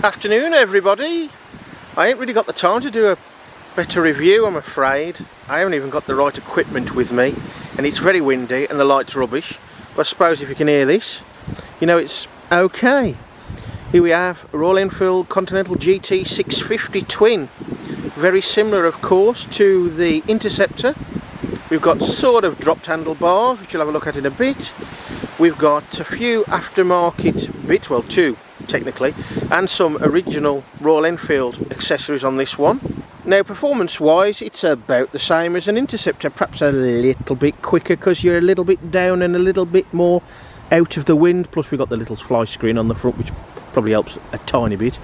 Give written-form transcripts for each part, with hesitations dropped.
Afternoon everybody. I ain't really got the time to do a better review, I'm afraid. I haven't even got the right equipment with me and it's very windy and the light's rubbish, but I suppose if you can hear this you know it's okay. Here we have a Royal Enfield Continental GT 650 twin, very similar of course to the Interceptor. We've got sort of dropped handlebars, which you'll have a look at in a bit. We've got a few aftermarket bits, well two technically, and some original Royal Enfield accessories on this one. Now performance wise it's about the same as an Interceptor, perhaps a little bit quicker because you're a little bit down and a little bit more out of the wind, plus we've got the little fly screen on the front which probably helps a tiny bit.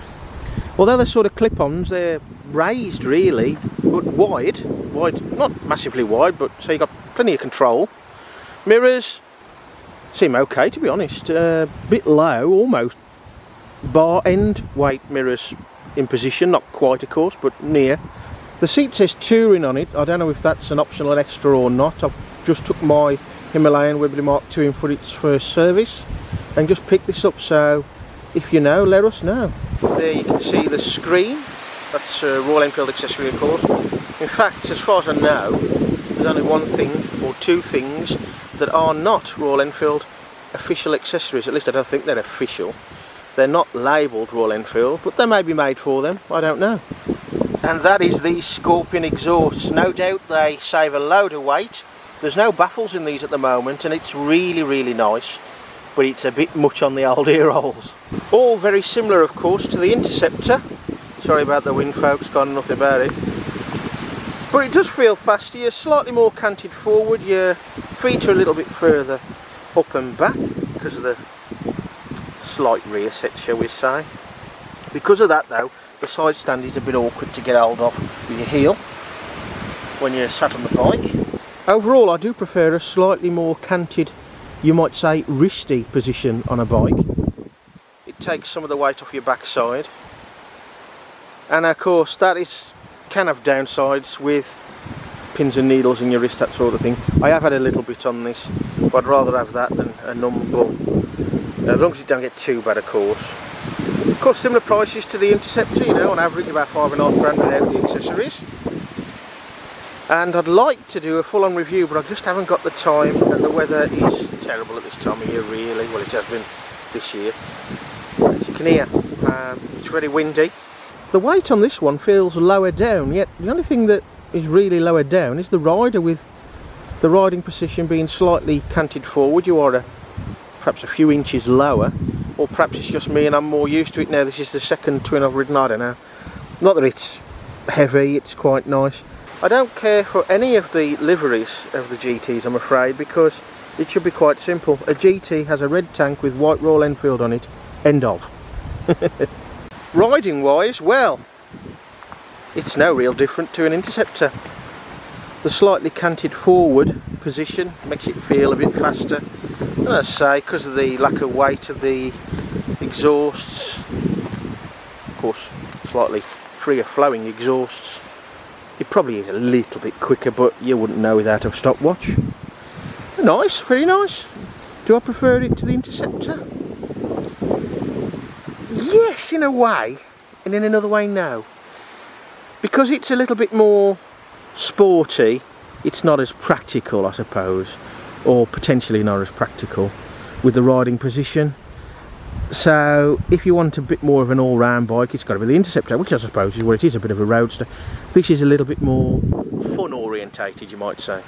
Although they're sort of clip-ons, they're raised really, but wide, not massively wide, but so you've got plenty of control. Mirrors seem okay to be honest, a bit low, almost bar end weight mirrors in position, not quite of course, but near. The seat says touring on it. I don't know if that's an optional extra or not. I've just took my Himalayan Webley Mark II in for its first service and just picked this up, so if you know, let us know. There you can see the screen, that's a Royal Enfield accessory of course. In fact, as far as I know, there's only one thing or two things that are not Royal Enfield official accessories, at least I don't think they're official. They're not labelled Royal Enfield, but they may be made for them, I don't know. And that is the Scorpion exhausts. No doubt they save a load of weight. There's no baffles in these at the moment and it's really nice, but it's a bit much on the old ear holes. All very similar of course to the Interceptor. Sorry about the wind folks, got nothing about it. But it does feel faster, you're slightly more canted forward, your feet are a little bit further up and back because of the slight rear set, shall we say. Because of that though, the side stand is a bit awkward to get hold of with your heel when you're sat on the bike. Overall I do prefer a slightly more canted, you might say wristy position on a bike. It takes some of the weight off your backside, and of course that can have downsides with pins and needles in your wrist, that sort of thing. I have had a little bit on this, but I'd rather have that than a numb ball. As long as it don't get too bad of course. Of course similar prices to the Interceptor, you know, on average about £5.5 grand without the accessories. And I'd like to do a full-on review, but I just haven't got the time, and the weather is terrible at this time of year really. Well, it has been this year. As you can hear, it's very windy. The weight on this one feels lower down, yet the only thing that is really lower down is the rider, with the riding position being slightly canted forward. You are perhaps a few inches lower, or perhaps it's just me and I'm more used to it now. This is the second twin I've ridden, I don't know. Not that it's heavy, it's quite nice. I don't care for any of the liveries of the GTs, I'm afraid, because it should be quite simple. A GT has a red tank with white Royal Enfield on it, end of. Riding wise, well, it's no real different to an Interceptor. The slightly canted forward position makes it feel a bit faster, and as I say, because of the lack of weight of the exhausts, of course slightly freer flowing exhausts, it probably is a little bit quicker, but you wouldn't know without a stopwatch. Nice, very nice. Do I prefer it to the Interceptor? Yes, in a way, and in another way no. Because it's a little bit more sporty, it's not as practical I suppose, or potentially not as practical with the riding position. So if you want a bit more of an all-round bike, it's got to be the Interceptor, which I suppose is what it is, a bit of a roadster. This is a little bit more fun orientated, you might say.